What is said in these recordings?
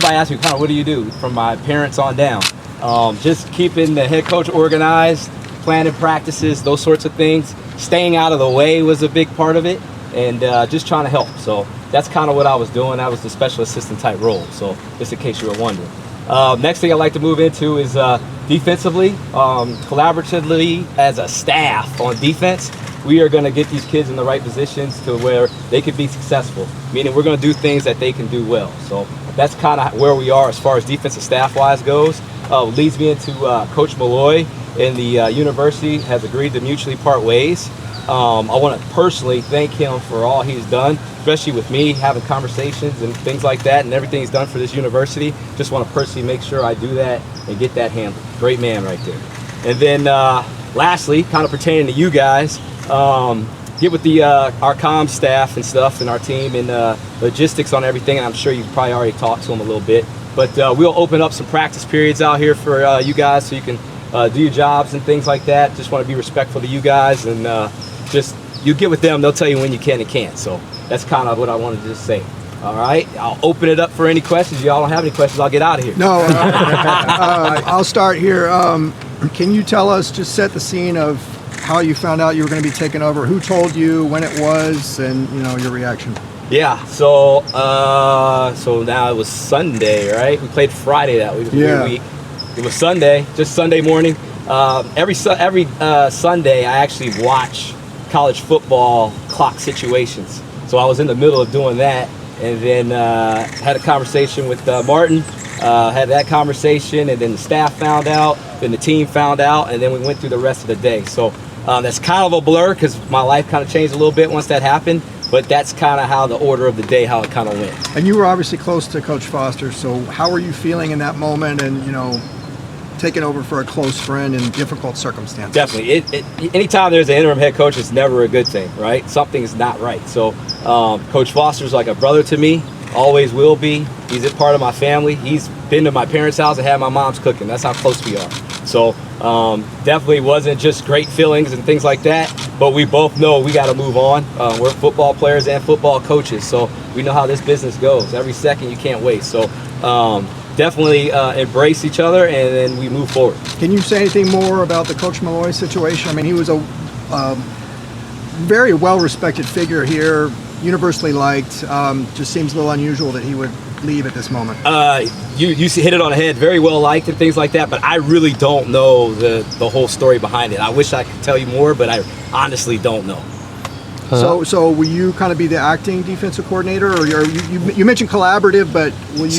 everybody asks me, kind of, what do you do? From my parents on down. Just keeping the head coach organized, planning practices, those sorts of things. Staying out of the way was a big part of it, and just trying to help. So that's kind of what I was doing. That was the special assistant type role, so just in case you were wondering. Next thing I'd like to move into is defensively, collaboratively as a staff on defense. We are going to get these kids in the right positions to where they could be successful, meaning we're going to do things that they can do well. So that's kind of where we are as far as defensive staff-wise goes. Leads me into Coach Malloy in the university has agreed to mutually part ways. I want to personally thank him for all he's done, especially with me having conversations and things like that, and everything he's done for this university. Just want to personally make sure I do that and get that handled. Great man right there. And then lastly, kind of pertaining to you guys, get with the our comm staff and stuff and our team and logistics on everything. And I'm sure you've probably already talked to them a little bit, but we'll open up some practice periods out here for you guys so you can do your jobs and things like that. Just want to be respectful to you guys, and just you get with them, they'll tell you when you can and can't. So that's kind of what I wanted to just say. All right, I'll open it up for any questions. Y'all don't have any questions, I'll get out of here. No, I'll start here. Can you tell us, just set the scene of how you found out you were going to be taking over? Who told you, when it was, and your reaction? Yeah, so now it was Sunday, right? We played Friday that week. Yeah. It was Sunday, just Sunday morning. Every Sunday I actually watch college football clock situations. So I was in the middle of doing that, and then had a conversation with Martin. Had that conversation, and then the staff found out, then the team found out, and then we went through the rest of the day. So that's kind of a blur because my life kind of changed a little bit once that happened, but that's kind of how the order of the day, how it kind of went. And you were obviously close to Coach Foster, so how were you feeling in that moment, and taking over for a close friend in difficult circumstances? Definitely. Anytime there's an interim head coach, it's never a good thing, right? Something's not right. So Coach Foster's like a brother to me, always will be. He's a part of my family. He's been to my parents' house and had my mom's cooking. That's how close we are. So definitely wasn't just great feelings and things like that, but we both know we got to move on. We're football players and football coaches, so we know how this business goes. Every second you can't waste. So definitely embrace each other, and then we move forward. Can you say anything more about the Coach Malloy situation? I mean, he was a very well-respected figure here, universally liked. Just seems a little unusual that he would leave at this moment. You hit it on the head. Very well liked and things like that, but I really don't know the whole story behind it. I wish I could tell you more, but I honestly don't know. So will you kind of be the acting defensive coordinator, or you mentioned collaborative, but will you?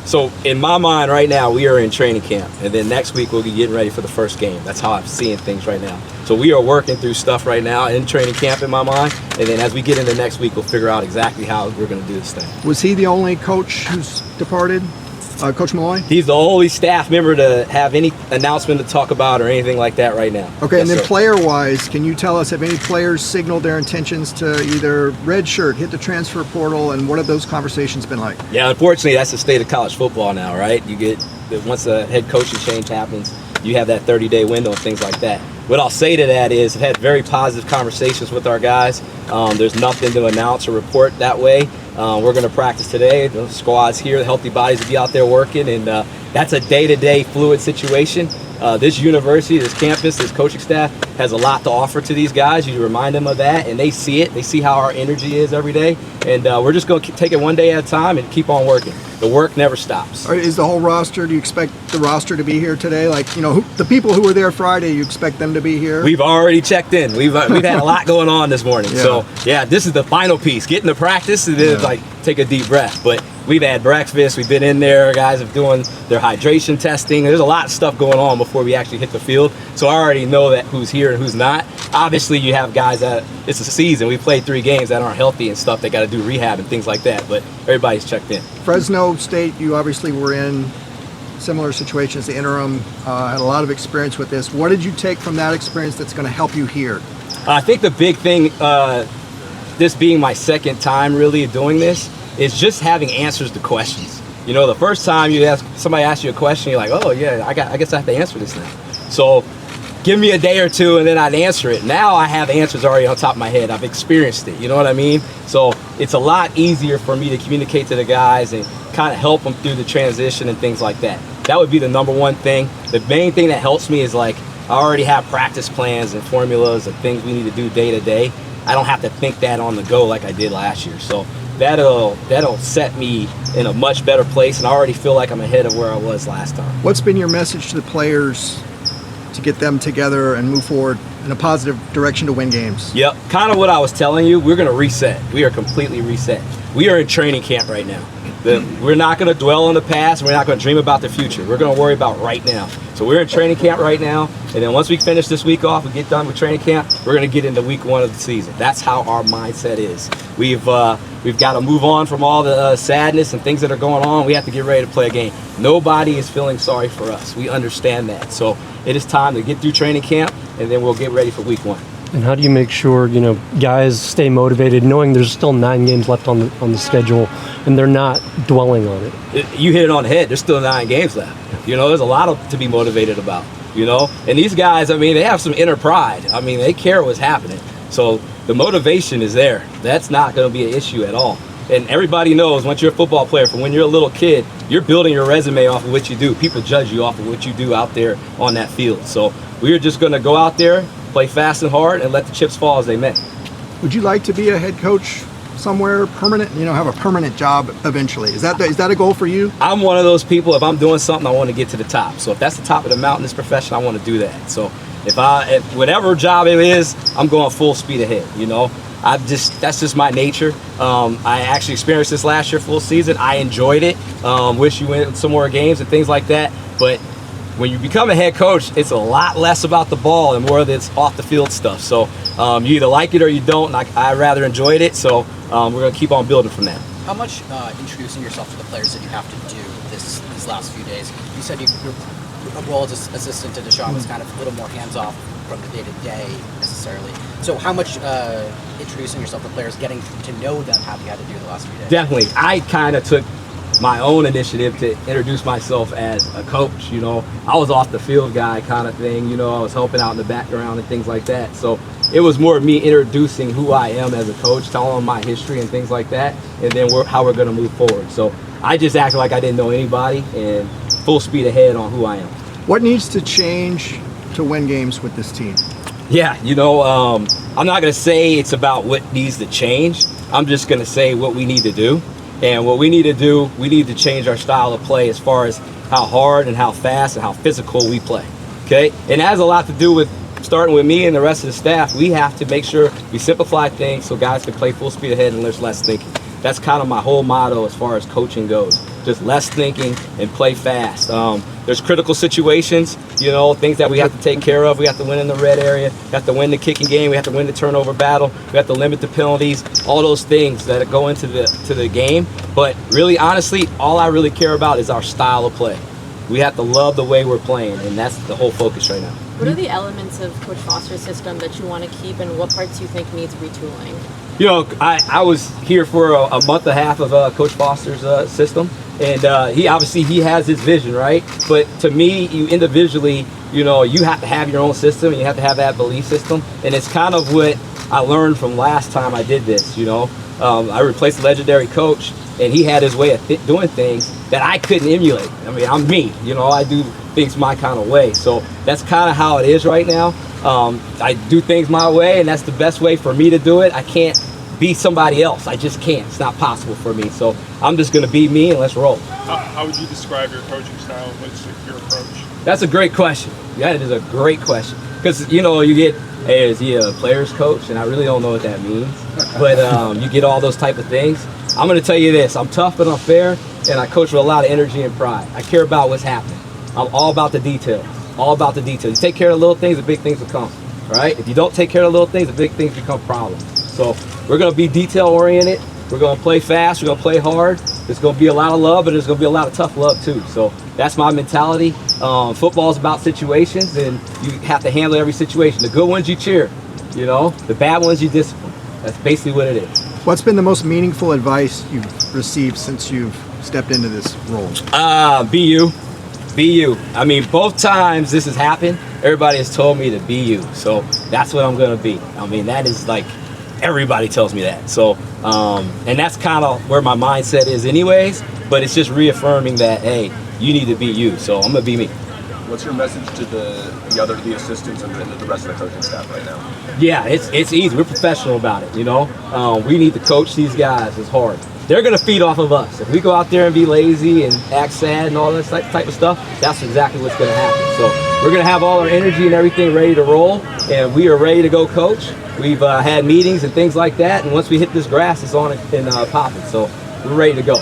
So in my mind right now, we are in training camp, and then next week we'll be getting ready for the first game. That's how I'm seeing things right now. So we are working through stuff right now in training camp in my mind, and then as we get into next week, we'll figure out exactly how we're going to do this thing. Was he the only coach who's departed? Coach Malloy? He's the only staff member to have any announcement to talk about or anything like that right now. Okay, yes, and then sir. Player-wise, can you tell us, have any players signaled their intentions to either redshirt, hit the transfer portal, and what have those conversations been like? Yeah, unfortunately, that's the state of college football now, right? You get, once a head coaching change happens, you have that 30-day window and things like that. What I'll say to that is I've had very positive conversations with our guys. There's nothing to announce or report that way. We're going to practice today. The squad's here, the healthy bodies will be out there working, and that's a day-to-day fluid situation. This university, this campus, this coaching staff has a lot to offer to these guys. You remind them of that, and they see it. They see how our energy is every day, and we're just going to take it one day at a time and keep on working. The work never stops. Is the whole roster, do you expect the roster to be here today? Like, the people who were there Friday, you expect them to be here? We've already checked in. We've had a lot going on this morning. Yeah. So, yeah, this is the final piece. Getting to practice and then, take a deep breath. But we've had breakfast. We've been in there. Guys are doing their hydration testing. There's a lot of stuff going on before we actually hit the field. So I already know that who's here and who's not. Obviously, you have guys that it's a season. We played 3 games that aren't healthy and stuff. They got to do rehab and things like that. But everybody's checked in. Fresno State, you obviously were in similar situations. The interim had a lot of experience with this. What did you take from that experience that's going to help you here? I think the big thing, this being my second time really doing this, is just having answers to questions. The first time somebody asks you a question, you're like, oh yeah, I guess I have to answer this now. So give me a day or two and then I'd answer it. Now I have answers already on top of my head. I've experienced it, you know what I mean? So it's a lot easier for me to communicate to the guys and kind of help them through the transition and things like that. That would be the number one thing. The main thing that helps me is like I already have practice plans and formulas and things we need to do day to day. I don't have to think that on the go like I did last year. So that'll set me in a much better place, and I already feel like I'm ahead of where I was last time. What's been your message to the players to get them together and move forward in a positive direction to win games? Yep, kind of what I was telling you. We're going to reset. We are completely reset. We are in training camp right now. We're not going to dwell on the past. We're not going to dream about the future. We're going to worry about right now. So we're in training camp right now, and then once we finish this week off and get done with training camp, we're going to get into week 1 of the season. That's how our mindset is. We've got to move on from all the sadness and things that are going on. We have to get ready to play a game. Nobody is feeling sorry for us. We understand that. So it is time to get through training camp, and then we'll get ready for week 1. And how do you make sure, guys stay motivated knowing there's still 9 games left on the schedule and they're not dwelling on it? You hit it on the head. There's still 9 games left. There's a lot to be motivated about, And these guys, they have some inner pride. They care what's happening. So the motivation is there. That's not going to be an issue at all. And everybody knows once you're a football player, from when you're a little kid, you're building your resume off of what you do. People judge you off of what you do out there on that field. So we're just going to go out there, play fast and hard, and let the chips fall as they may. Would you like to be a head coach somewhere permanent, have a permanent job eventually? Is that a goal for you? I'm one of those people, if I'm doing something, I want to get to the top. So if that's the top of the mountain, this profession, I want to do that. So if whatever job it is, I'm going full speed ahead, that's just my nature. I actually experienced this last year, full season. I enjoyed it. Wish you went some more games and things like that. But when you become a head coach, it's a lot less about the ball and more of this off the field stuff. So you either like it or you don't. And I rather enjoyed it. So we're going to keep on building from that. How much introducing yourself to the players did you have to do these last few days? You said your role as assistant to Deshaun was kind of a little more hands-off from the day-to-day necessarily. So how much introducing yourself to players, getting to know them, have you had to do the last few days? Definitely. I kind of took my own initiative to introduce myself as a coach. I was off the field guy kind of thing. I was helping out in the background and things like that. So it was more of me introducing who I am as a coach, telling them my history and things like that, and then how we're going to move forward. So I just acted like I didn't know anybody and full speed ahead on who I am. What needs to change to win games with this team? Yeah, I'm not going to say it's about what needs to change. I'm just going to say what we need to do. And what we need to do, we need to change our style of play as far as how hard and how fast and how physical we play, okay? And that has a lot to do with starting with me and the rest of the staff. We have to make sure we simplify things so guys can play full speed ahead and there's less thinking. That's kind of my whole motto as far as coaching goes. Just less thinking and play fast. There's critical situations, things that we have to take care of. We have to win in the red area. We have to win the kicking game. We have to win the turnover battle. We have to limit the penalties. All those things that go into the game. But really, honestly, all I really care about is our style of play. We have to love the way we're playing, and that's the whole focus right now. What are the elements of Coach Foster's system that you want to keep, and what parts you think needs retooling? I was here for a month and a half of Coach Foster's system, and he has his vision, right? But to me, you individually, you have to have your own system, and you have to have that belief system, and it's kind of what I learned from last time I did this. I replaced a legendary coach, and he had his way of doing things that I couldn't emulate. I'm me, I do things my kind of way. So that's kind of how it is right now. I do things my way, and that's the best way for me to do it. I can't be somebody else. I just can't. It's not possible for me. So I'm just going to be me, and let's roll. How would you describe your coaching style? What's your approach? That's a great question. That is a great question. Because, you get, hey, is he a player's coach? And I really don't know what that means. But you get all those type of things. I'm going to tell you this. I'm tough but I'm fair, and I coach with a lot of energy and pride. I care about what's happening. I'm all about the details. All about the details. You take care of the little things, the big things will come. Right? If you don't take care of the little things, the big things become problems. So we're going to be detail-oriented. We're going to play fast. We're going to play hard. There's going to be a lot of love, but there's going to be a lot of tough love too. So that's my mentality. Football is about situations, and you have to handle every situation. The good ones you cheer, the bad ones you discipline. That's basically what it is. What's been the most meaningful advice you've received since you've stepped into this role? Be you. Be you. Both times this has happened, everybody has told me to be you. So that's what I'm going to be. That is like Everybody tells me that. So, and that's kind of where my mindset is anyways, but it's just reaffirming that, hey, you need to be you. So I'm going to be me. What's your message to the assistants and the rest of the coaching staff right now? Yeah, it's easy. We're professional about it, you know. We need to coach these guys. It's hard. They're going to feed off of us. If we go out there and be lazy and act sad and all that type of stuff, that's exactly what's going to happen. So we're going to have all our energy and everything ready to roll, and we are ready to go coach. We've had meetings and things like that, and once we hit this grass, it's on and popping. So we're ready to go.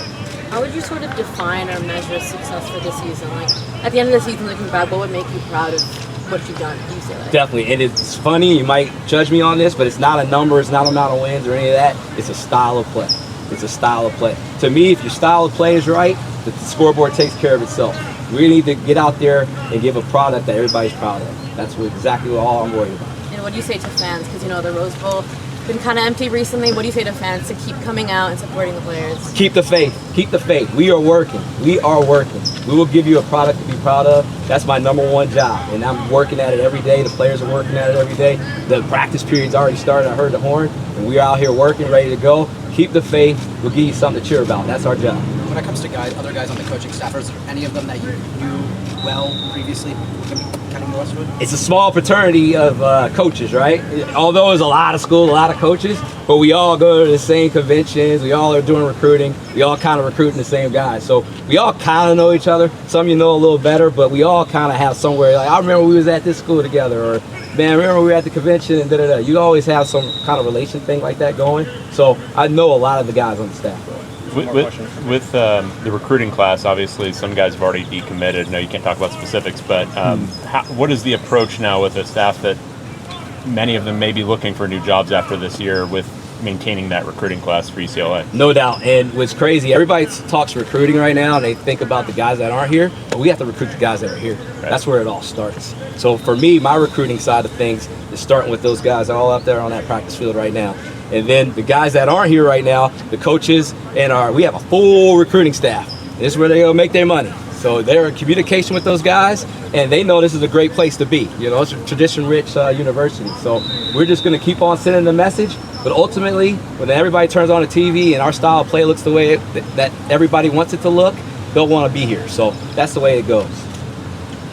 How would you sort of define or measure success for this season? Like, at the end of the season, looking back, what would make you proud of what you've done at UCLA? Definitely, and it's funny, you might judge me on this, but it's not a number, it's not an amount of wins or any of that. It's a style of play. It's a style of play. To me, if your style of play is right, the scoreboard takes care of itself. We need to get out there and give a product that everybody's proud of. That's exactly all I'm worried about. And what do you say to fans? Because, you know, the Rose Bowl been kind of empty recently. What do you say to fans to keep coming out and supporting the players? Keep the faith. Keep the faith. We are working. We are working. We will give you a product to be proud of. That's my number one job, and I'm working at it every day. The players are working at it every day. The practice period's already started. I heard the horn, and we're out here working, ready to go. Keep the faith. We'll give you something to cheer about. That's our job. When it comes to other guys on the coaching staff, is there any of them that you knew well previously, coming to Westwood? It's a small fraternity of coaches, right? Although there's a lot of schools, a lot of coaches, but we all go to the same conventions. We all are doing recruiting. We all kind of recruiting the same guys. So we all kind of know each other. Some you know a little better, but we all kind of have somewhere. Like, I remember we was at this school together, or man, remember we were at the convention and da-da-da. You always have some kind of relation thing like that going. So I know a lot of the guys on the staff. With the recruiting class, obviously some guys have already decommitted. No, you can't talk about specifics, but what is the approach now with the staff that many of them may be looking for new jobs after this year with maintaining that recruiting class for UCLA? No doubt. And what's crazy, everybody talks recruiting right now and they think about the guys that aren't here, but we have to recruit the guys that are here. Right. That's where it all starts. So for me, my recruiting side of things is starting with those guys all out there on that practice field right now. And then the guys that aren't here right now, the coaches, and we have a full recruiting staff. This is where they go make their money. So they're in communication with those guys, and they know this is a great place to be. You know, it's a tradition-rich university. So we're just going to keep on sending the message. But ultimately, when everybody turns on the TV and our style of play looks the way that everybody wants it to look, they'll want to be here. So that's the way it goes.